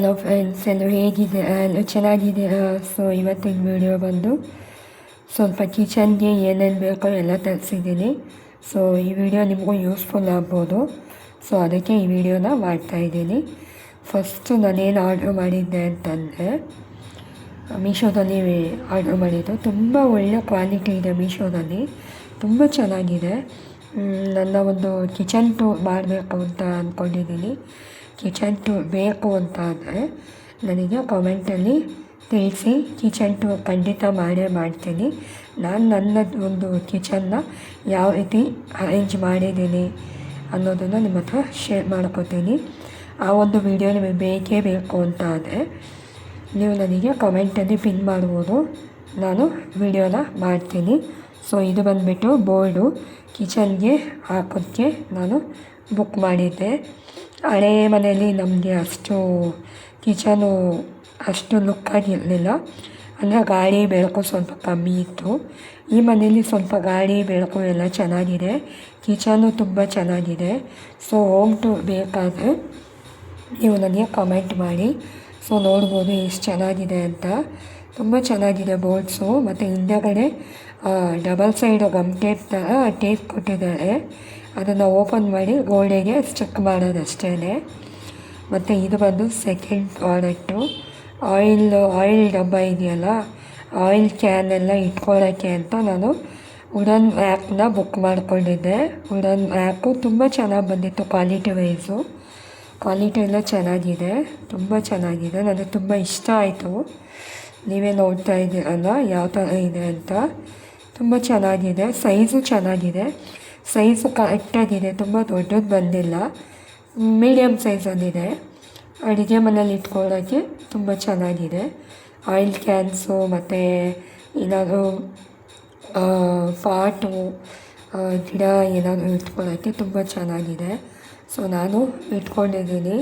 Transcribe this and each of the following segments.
Hello friends, ಎಲ್ಲರೂ ಹೇಗಿದೆ? ಎಲ್ಲರೂ ಚೆನ್ನಾಗಿದ್ದೀರಾ? ಸೊ ಇವತ್ತಿನ ವಿಡಿಯೋ ಬಂದು ಸ್ವಲ್ಪ ಕಿಚನ್ಗೆ ಏನೇನು ಬೇಕೋ ಎಲ್ಲ ತರಿಸಿದ್ದೀನಿ. ಸೊ ಈ ವಿಡಿಯೋ ನಿಮಗೂ ಯೂಸ್ಫುಲ್ ಆಗ್ಬೋದು. ಸೊ ಅದಕ್ಕೆ ಈ ವಿಡಿಯೋನ ಮಾಡ್ತಾಯಿದ್ದೀನಿ. ಫಸ್ಟು ನಾನೇನು ಆರ್ಡ್ರ್ ಮಾಡಿದ್ದೆ ಅಂತಂದರೆ ಮೀಶೋದಲ್ಲಿ ಆರ್ಡ್ರ್ ಮಾಡಿದ್ದು. ತುಂಬ ಒಳ್ಳೆ ಕ್ವಾಲಿಟಿ ಇದೆ ಮೀಶೋದಲ್ಲಿ, ತುಂಬ ಚೆನ್ನಾಗಿದೆ. ನನ್ನ ಒಂದು ಕಿಚನ್ ಟೂರ್ ಮಾಡಬೇಕು ಅಂತ ಅಂದ್ಕೊಂಡಿದ್ದೀನಿ. ಕಿಚನ್ ಟೂರ್ ಬೇಕು ಅಂತ ಅಂದರೆ ನನಗೆ ಕಾಮೆಂಟಲ್ಲಿ ತಿಳಿಸಿ. ಕಿಚನ್ ಟೂರ್ ಖಂಡಿತ ಮಾಡೇ ಮಾಡ್ತೀನಿ. ನಾನು ನನ್ನ ಒಂದು ಕಿಚನ್ನ ಯಾವ ರೀತಿ ಅರೇಂಜ್ ಮಾಡಿದ್ದೀನಿ ಅನ್ನೋದನ್ನು ನಿಮ್ಮ ಹತ್ರ ಶೇರ್ ಮಾಡ್ಕೋತೀನಿ. ಆ ಒಂದು ವಿಡಿಯೋ ನಿಮಗೆ ಬೇಕೇ ಬೇಕು ಅಂತ ಆದರೆ ನೀವು ನನಗೆ ಕಮೆಂಟಲ್ಲಿ ಪಿನ್ ಮಾಡ್ಬೋದು, ನಾನು ವಿಡಿಯೋನ ಮಾಡ್ತೀನಿ. ಸೊ ಇದು ಬಂದುಬಿಟ್ಟು ಬೋರ್ಡು ಕಿಚನ್ಗೆ ಹಾಕೋಕ್ಕೆ ನಾನು ಬುಕ್ ಮಾಡಿದ್ದೆ. ಹಳೇ ಮನೆಯಲ್ಲಿ ನಮಗೆ ಅಷ್ಟು ಕಿಚನು ಅಷ್ಟು ಲುಕ್ಕಾಗಿರಲಿಲ್ಲ, ಅಂದರೆ ಗಾಳಿ ಬೆಳಕು ಸ್ವಲ್ಪ ಕಮ್ಮಿ ಇತ್ತು. ಈ ಮನೆಯಲ್ಲಿ ಸ್ವಲ್ಪ ಗಾಳಿ ಬೆಳಕು ಎಲ್ಲ ಚೆನ್ನಾಗಿದೆ, ಕಿಚನು ತುಂಬ ಚೆನ್ನಾಗಿದೆ. ಸೊ ಹೋಮ್ ಟೂರ್ ಬೇಕಾದರೆ ನೀವು ನನಗೆ ಕಮೆಂಟ್ ಮಾಡಿ. ಸೊ ನೋಡ್ಬೋದು ಎಷ್ಟು ಚೆನ್ನಾಗಿದೆ ಅಂತ, ತುಂಬ ಚೆನ್ನಾಗಿದೆ ಬೋರ್ಡ್ಸು. ಮತ್ತು ಹಿಂದೆಗಡೆ ಡಬಲ್ ಸೈಡ್ ಗಮ್ ಟೇಪ್ ಥರ ಟೇಪ್ ಕೊಟ್ಟಿದ್ದಾರೆ, ಅದನ್ನು ಓಪನ್ ಮಾಡಿ ಗೋಡೆಗೆ ಸ್ಟಿಕ್ ಮಾಡೋದಷ್ಟೇ. ಮತ್ತು ಇದು ಬಂದು ಸೆಕೆಂಡ್ ಪ್ರಾಡಕ್ಟು. ಆಯಿಲ್ ಡಬ್ಬ ಇದೆಯಲ್ಲ, ಆಯಿಲ್ ಕ್ಯಾನ್ ಎಲ್ಲ ಇಟ್ಕೊಳ್ಳೋಕ್ಕೆ ಅಂತ ನಾನು ವುಡನ್ ರ್ಯಾಕ್ನ ಬುಕ್ ಮಾಡಿಕೊಂಡಿದ್ದೆ. ವುಡನ್ ರ್ಯಾಕು ತುಂಬ ಚೆನ್ನಾಗಿ ಬಂದಿತ್ತು, ಕ್ವಾಲಿಟಿ ಎಲ್ಲ ಚೆನ್ನಾಗಿದೆ, ತುಂಬ ಚೆನ್ನಾಗಿದೆ. ನನಗೆ ತುಂಬ ಇಷ್ಟ ಆಯಿತು. ನೀವೇ ನೋಡ್ತಾ ಇದ್ದೀರಲ್ಲ ಯಾವ ಥರ ಇದೆ ಅಂತ, ತುಂಬ ಚೆನ್ನಾಗಿದೆ. ಸೈಜು ಚೆನ್ನಾಗಿದೆ, ಸೈಜು ಕರೆಕ್ಟಾಗಿದೆ, ತುಂಬ ದೊಡ್ಡದು ಬಂದಿಲ್ಲ, ಮೀಡಿಯಮ್ ಸೈಜಲ್ಲಿದೆ. ಅಡುಗೆ ಮನೇಲಿ ಇಟ್ಕೊಳ್ಳೋಕ್ಕೆ ತುಂಬ ಚೆನ್ನಾಗಿದೆ. ಆಯಿಲ್ ಕ್ಯಾನ್ಸು ಮತ್ತು ಏನಾದರೂ ಪಾಟು ಗಿಡ ಏನಾದರೂ ಇಟ್ಕೊಳ್ಳೋಕ್ಕೆ ತುಂಬ ಚೆನ್ನಾಗಿದೆ. ಸೊ ನಾನು ಇಟ್ಕೊಂಡಿದ್ದೀನಿ,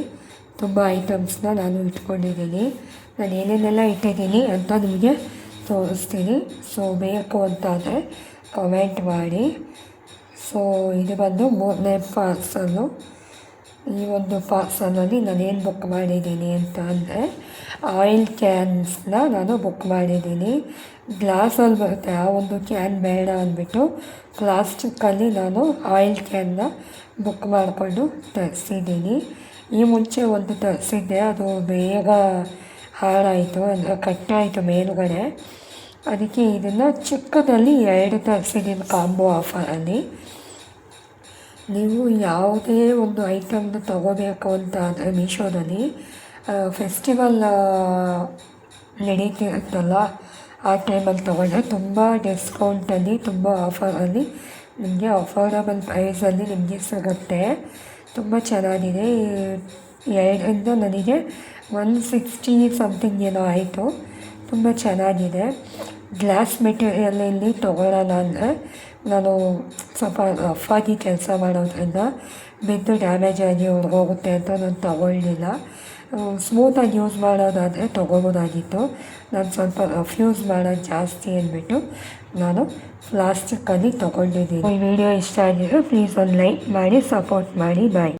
ತುಂಬ ಐಟಮ್ಸ್ನ ನಾನು ಇಟ್ಕೊಂಡಿದ್ದೀನಿ. ನಾನು ಏನೇನೆಲ್ಲ ಇಟ್ಟಿದ್ದೀನಿ ಅಂತ ನಿಮಗೆ ತೋರಿಸ್ತೀನಿ. ಸೊ ಬೇಕು ಅಂತಾದರೆ ಕಮೆಂಟ್ ಮಾಡಿ. ಸೊ ಇದು ಬಂದು 3ನೇ ಪಾರ್ಸಲ್ಲು. ಈ ಒಂದು ಪಾರ್ಸಲಲ್ಲಿ ನಾನೇನು ಬುಕ್ ಮಾಡಿದ್ದೀನಿ ಅಂತ ಅಂದರೆ ಆಯಿಲ್ ಕ್ಯಾನ್ಸ್ನ ನಾನು ಬುಕ್ ಮಾಡಿದ್ದೀನಿ. ಗ್ಲಾಸಲ್ಲಿ ಬರುತ್ತೆ, ಆ ಒಂದು ಕ್ಯಾನ್ ಬೇಡ ಅಂದ್ಬಿಟ್ಟು ಪ್ಲಾಸ್ಟಿಕ್ಕಲ್ಲಿ ನಾನು ಆಯಿಲ್ ಕ್ಯಾನ್ನ ಬುಕ್ ಮಾಡಿಕೊಂಡು ತರಿಸಿದ್ದೀನಿ. ಈ ಮುಂಚೆ ಒಂದು ತರಿಸಿದ್ದೆ, ಅದು ಬೇಗ ಹಾಳಾಯಿತು, ಅಂದರೆ ಕಟ್ಟಾಯಿತು ಮೇಲುಗಡೆ. ಅದಕ್ಕೆ ಇದನ್ನು ಚಿಕ್ಕದಲ್ಲಿ 2 ತರಿಸಿದ್ದೀನಿ ಕಾಂಬೋ ಆಫರಲ್ಲಿ. ನೀವು ಯಾವುದೇ ಒಂದು ಐಟಮ್ನ ತೊಗೋಬೇಕು ಅಂತ ಅಂದರೆ ಮೀಶೋದಲ್ಲಿ ಫೆಸ್ಟಿವಲ್ ನಡೀತಿರುತ್ತಲ್ಲ, ಆ ಟೈಮಲ್ಲಿ ತೊಗೊಂಡ್ರೆ ತುಂಬ ಡಿಸ್ಕೌಂಟಲ್ಲಿ, ತುಂಬ ಆಫರಲ್ಲಿ ನಿಮಗೆ ಅಫೋರ್ಡಬಲ್ ಪ್ರೈಸಲ್ಲಿ ನಿಮಗೆ ಸಿಗುತ್ತೆ. ತುಂಬ ಚೆನ್ನಾಗಿದೆ. 2ರಿಂದ ನನಗೆ 160 ಸಮಥಿಂಗ್ ಏನೋ ಆಯಿತು. ತುಂಬ ಚೆನ್ನಾಗಿದೆ. ಗ್ಲಾಸ್ ಮೆಟೀರಿಯಲಲ್ಲಿ ತೊಗೊಳ್ಳೋಣ ಅಂದರೆ ನಾನು ಸ್ವಲ್ಪ ರಫಾಗಿ ಕೆಲಸ ಮಾಡೋದ್ರಿಂದ ಬಿದ್ದು ಡ್ಯಾಮೇಜ್ ಆಗಿ ಹೋಗುತ್ತೆ ಅಂತ ನಾನು ತೊಗೊಳ್ಳಿಲ್ಲ. ಸ್ಮೂತಾಗಿ ಯೂಸ್ ಮಾಡೋದಾದರೆ ತೊಗೋಬೋದಾಗಿತ್ತು. ನಾನು ಸ್ವಲ್ಪ ರಫ್ ಯೂಸ್ ಮಾಡೋದು ಜಾಸ್ತಿ ಅಂದ್ಬಿಟ್ಟು ನಾನು ಪ್ಲಾಸ್ಟಿಕ್ಕಲ್ಲಿ ತೊಗೊಂಡಿದ್ದೀನಿ. ಈ ವಿಡಿಯೋ ಇಷ್ಟ ಆಗಿದ್ರೆ ಪ್ಲೀಸ್ ಒಂದು ಲೈಕ್ ಮಾಡಿ ಸಪೋರ್ಟ್ ಮಾಡಿ. ಬಾಯ್.